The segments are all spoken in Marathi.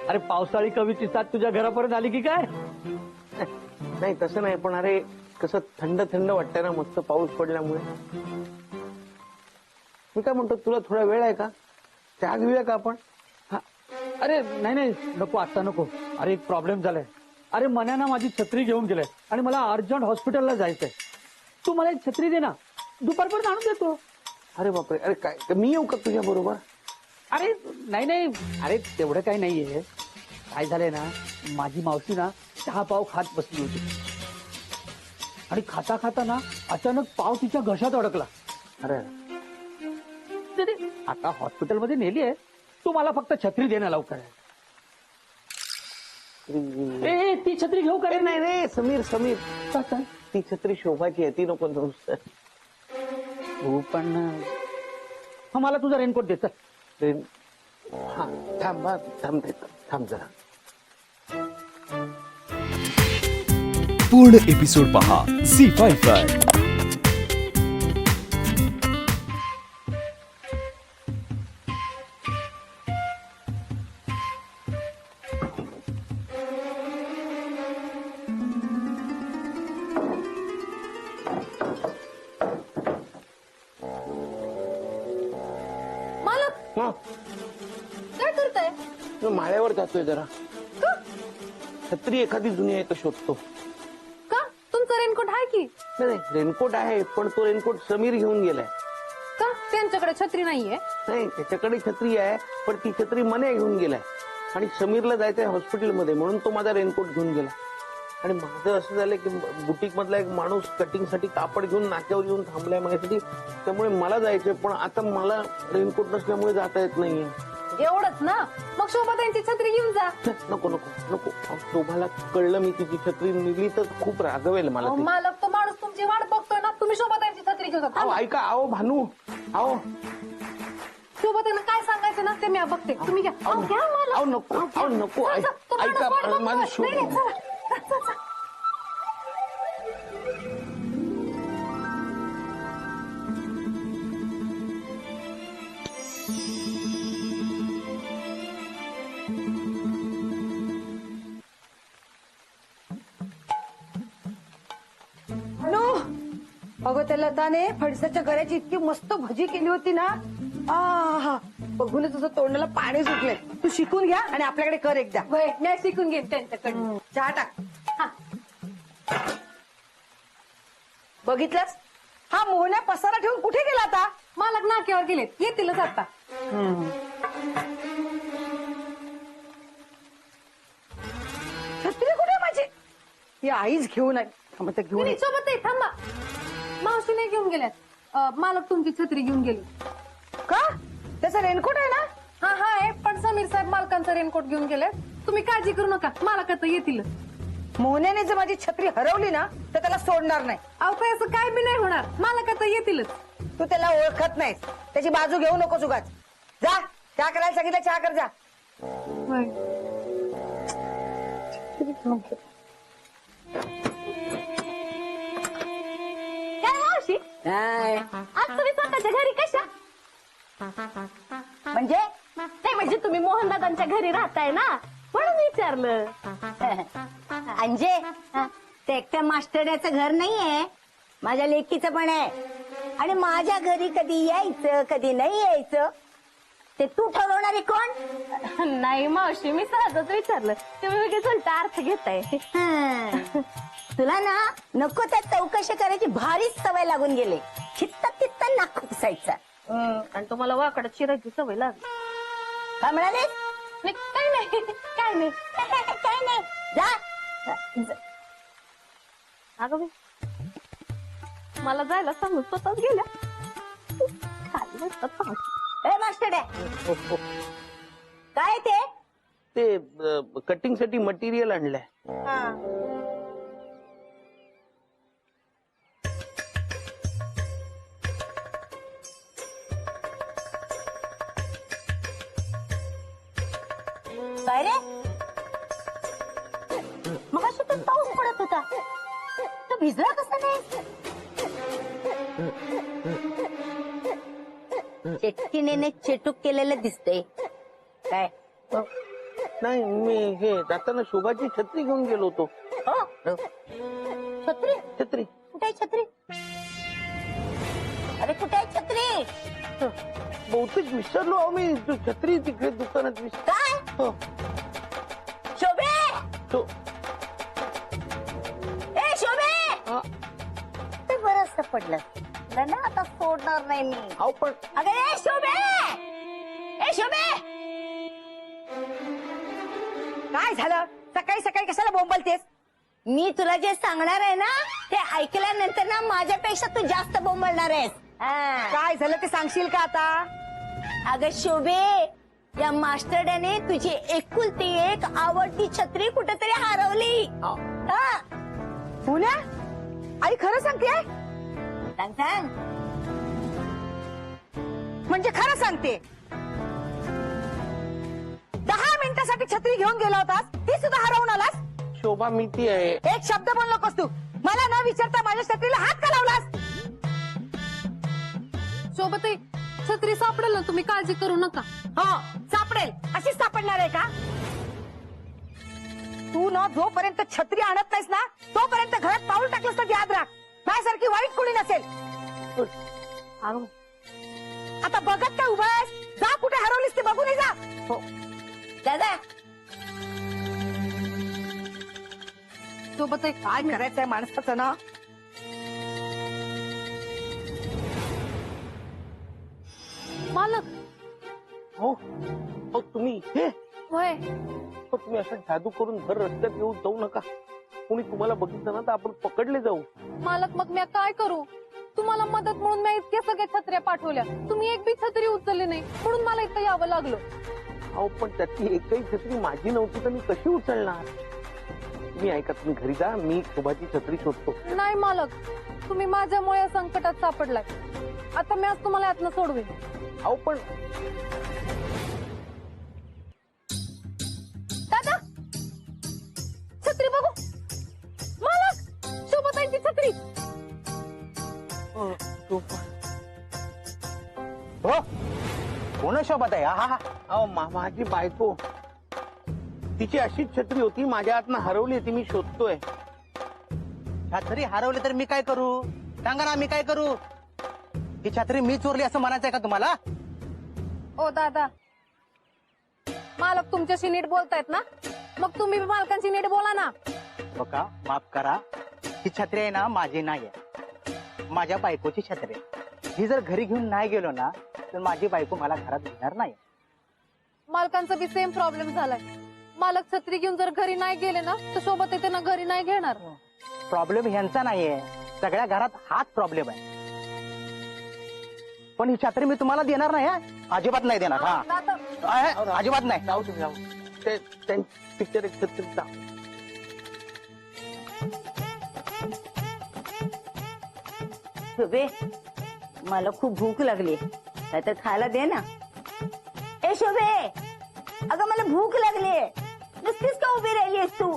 अरे पावसाळी कवीची साथ तुझ्या घरापर्यंत आली की काय? नाही तसं नाही, पण अरे कसं थंड थंड वाटतंय ना मस्त पाऊस पडल्यामुळे. मी काय म्हणतो, तुला थोडा वेळ आहे का? चहा घेऊया का आपण? हा. अरे नाही नाही नको, आता नको. अरे एक प्रॉब्लेम झालाय. अरे मन्याना माझी छत्री घेऊन गेलाय आणि मला अर्जंट हॉस्पिटलला जायचंय. तू मला एक छत्री दे ना, दुपारपर्यंत आणून देतो. अरे बापरे, अरे काय मी येऊ का तुझ्या बरोबर? अरे नाही नाही, अरे तेवढं काही नाहीये. काय झालंय ना, माझी मावशी ना चहा पाव खात बसली होती आणि खाता खाता ना अचानक पाव तिच्या घशात अडकला. अरे आता हॉस्पिटलमध्ये नेली आहे. तू मला फक्त छत्री देणं लवकर. ए ती छत्री घेऊ का? नाही रे समीर, समीर काय? ती छत्री शोभाची आहे, ती नको नुसतं. हो पण मला तुझा रेनकोट दे. हा थांब थांब देतो, थांब जरा. पूर्ण एपिसोड पहा झी5 वर. हा, काय करताय? मी माळ्यावर जातोय जरा. का? छत्री एखादी जुनी आहे तर शोधतो. का? तुमचं रेनकोट आहे की? नाही रेनकोट आहे, पण तो रेनकोट समीर घेऊन गेलाय. का? त्यांच्याकडे छत्री नाहीये? नाही त्याच्याकडे छत्री आहे, पण ती छत्री मने घेऊन गेलाय आणि समीरला जायचंय हॉस्पिटलमध्ये, म्हणून तो माझा रेनकोट घेऊन गेला. आणि माझं असं झालंय की बुटीक मधला एक माणूस कटिंगसाठी कापड घेऊन नाक्यावर येऊन थांबलाय माझ्यासाठी, त्यामुळे मला जायचंय, पण आता मला रेनकोट नसल्यामुळे जाता येत नाहीये. एवढंच ना, मग शोभा त्यांची छत्री घेऊन जा. नको नको नको, शोभाला कळलं मी तिची छत्री निघली तर खूप रागवेल मला अहो, ती. मालक तो माणूस तुमची वाट बघतोय ना, तुम्ही शोभा त्यांची छत्री घेऊन जा. अहो ऐका, अहो भानू, अहो शोभा त्यांना काय सांगायचं ना ते मी बघते, तुम्ही घ्या. अहो, घ्या मालक. अहो नको, अहो नको, जा, जा, तो माणूस ऐका वाट बघतोय. माझं नाही, शोभ. नाही, चला. जा, जा, जा. अगं त्या लताने फणसाच्या घराची इतकी मस्त भजी केली होती ना, आहा बघून तुझं तोंडाला पाणी सुटले. तू शिकून घ्या आणि आपल्याकडे कर एकदा. नाही शिकून घेईन त्यांच्याकडून. चहा टाक. हा. बघितलंस, हा मोहन्या पसारा ठेवून कुठे गेला आता? मालक नाक्यावर गेलेत, येतीलच आता. छत्री कुठे माझी? ही आईच घेऊन आहे. थांब आता घेऊन नाही, ये. सोबत आहे, थांबा. मावशी नाही घेऊन गेल्यात. मालक तुमची छत्री घेऊन गेली. का? त्याचा रेनकोट आहे ना? हा हा आहे, पण समीर साहेब मालकांचा रेनकोट घेऊन गेले. तुम्ही काळजी करू नका, मालक आता येतील. मोहन्याने जर माझी छत्री हरवली ना तर त्याला सोडणार नाही. अहो काय असं काय बी नाही होणार, मालक आता येतीलच. तू त्याला ओळखत नाहीस, त्याची बाजू घेऊ नको उगाच. जा, चहा करायला सांगितलं, चहा कर जा. काय मावशी, काय आज तुम्ही स्वतःच्या घरी कशा? म्हणजे? नाही म्हणजे तुम्ही मोहनदादांच्या घरी राहताय ना, म्हणून विचारलं. अंजे ते एकट्या मास्टरचं घर नाहीये, माझ्या लेकीचं पण आहे. आणि माझ्या घरी कधी यायचं कधी नाही यायचं ते तू ठरवणारे कोण? नाही मावशी, मी सहजच विचारलं, तुम्ही लगेच उलटा अर्थ घेताय. हं. तुला ना नको त्या चौकशी करायची भारीच सवय लागून गेली. चित्त तित्त नाक खुपसायचा. आणि तुम्हाला वाकडत शिरायची सवय लागली. काय म्हणाले? नाही, काय नाही, काय नाही. काय नाही, जा. अगं बाई, मला जायला सांगून स्वतःच गेल्या. खाली बसतात पाहत. ए मास्टर काय ते? ते कटिंगसाठी मटेरियल आणलंय. काय रे? मग तर पाऊस पडत होता, तर भिजला कसा नाही? चेटकीने चेटूक केलेलं दिसतंय काय? नाही मी हे जाताना शोभाची छत्री घेऊन गेलो होतो. हो छत्री छत्री कुठे आहे छत्री? अरे कुठे आहे छत्री? बहुतेक विसरलो अहो मी. तू छत्री तिकडे दुकानात काय हो. शोभे तो ए शोभे हा. ते बरंच पडलं तुला ना आता सोडणार नाही मी. अहो पण अगं ए शोभे ए शोभे काय झालं? सकाळी सकाळी कशाला बोंबलतेस? मी तुला जे सांगणार आहे ना ते ऐकल्यानंतर ना माझ्यापेक्षा तू जास्त बोंबलणार आहेस. हा. काय झालं ते सांगशील का आता? अगं शोभे या मास्टरड्याने तुझी एकुलती एक आवडती छत्री कुठेतरी हरवली. हा. पुण्या आई खरं सांगते? सांग सांग. म्हणजे खरं सांगते? 10 मिनिटासाठी छत्री घेऊन गेला होतास, ती सुद्धा हरवून आलास? शोभा मी ती आहे. एक शब्द बोल नकोस तू. मला न विचारता माझ्या छत्रीला हात का लावलास? शोभताई छत्री सापडेल ना, तुम्ही काळजी करू नका. हो सापडेल. अशीच सापडणार आहे का? तू ना जोपर्यंत छत्री आणत नाहीस ना तोपर्यंत घरात पाऊल टाकलंस तर याद राख, माझ्यासारखी वाईट कोणी नसेल. अगं, आता बघत काय उभा आहेस? जा कुठे हरवलीस ते बघून ये जा. हो. दादा शोभताई काय करायचंय माणसाचं ना? मालक हो हो तुम्ही इथे? होय. हो, तुम्ही असं जादू करून भर रस्त्यात येऊन जाऊ नका. कोणी तुम्हाला बघितलं ना तर आपण पकडले जाऊ. मालक मग मी काय करू? तुम्हाला मदत म्हणून मी इतके सगळे छत्र्या पाठवल्या, तुम्ही एक बी छत्री उचलली नाही म्हणून मला इथं यावं लागलं. अहो पण त्यातली एकही छत्री माझी नव्हती तर मी कशी उचलणार? तुम्ही ऐका, तुम्ही घरी जा, मी शोभाची छत्री शोधतो. नाही मालक, तुम्ही माझ्यामुळे या संकटात सापडलाय. आता मी आज तुम्हाला यातनं सोडवेन. अहो पण दादा छत्री बघू. मालक शोभताईंची छत्री. शोभा हो कोण शोभत आहे? हा हा अहो माझी बायको, तिची अशीच छत्री होती, माझ्या हातनं हरवली, ती मी शोधतोय. छत्री हरवली तर मी काय करू? सांगा ना मी काय करू? ही छत्री मी चोरली असं म्हणायचंय का तुम्हाला? ओ दादा, मालक तुमच्याशी नीट बोलतायत ना, मग तुम्ही बी मालकांशी नीट बोला ना. बघा माफ करा, ही छत्री आहे ना माझी नाही आहे, माझ्या बायकोची छत्री आहे. ही जर घरी घेऊन नाही गेलो ना तर माझी बायको मला घरात घेणार नाही. मालकांचा बी सेम प्रॉब्लेम झालाय. मालक छत्री घेऊन जर घरी नाही गेले ना तर शोभताई त्यांना घरी नाही घेणार. प्रॉब्लेम ह्यांचा नाहीये, सगळ्या घरात हाच प्रॉब्लेम आहे. पण ही छत्री मी तुम्हाला देणार नाही हा. अजिबात नाही देणार. हा दादा अजिबात नाही. जाऊ तुम्ही जाऊ. ते पिक्चर एक छत्रीचा. शोभे मला खूप भूक लागली, काय तर खायला दे ना. ए शोभे अगं मला भूक लागली, नुसतीच का उभी राहिलीस तू?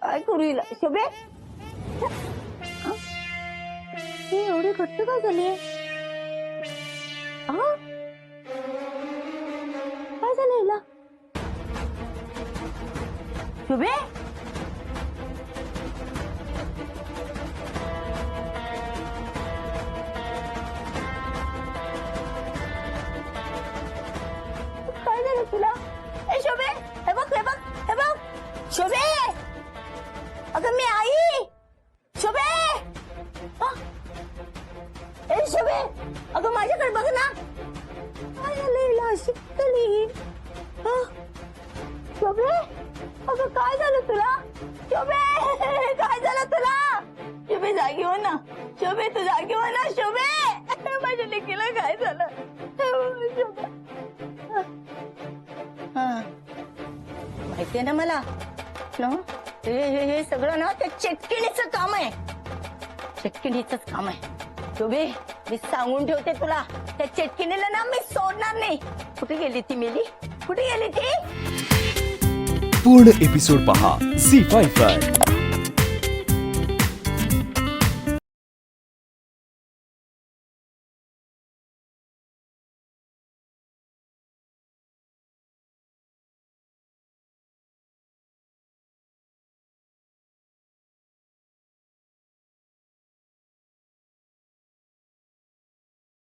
काय करू हिला? शोभे ही एवढी घट्ट का झाली? काय झालं हिला? शोभे काय झालं तुला? ए शोभे हे बघ हे बघ हे बघ. शोभे अगं मी आई. शोभे ए शोभे अगं माझ्याकडे बघ ना. काय झालं हिला अशी झाली? शोभे अगं काय झालं तुला? शोभे काय झालं तुला? शोभे जागी हो ना. शोभे तू जागी हो ना. शोभे माझ्या लेकीला काय झालं? शोभे माहितीये ना मला ना, हे सगळं ना त्या चेटकिणीचं काम आहे. चेटकिणीचंच काम आहे. शोभे मी सांगून ठेवते तुला, त्या चेटकिणीला ना मी सोडणार नाही. कुठे गेली ती मेली? कुठे गेली ती? पूर्ण एपिसोड पहा झी5 वर.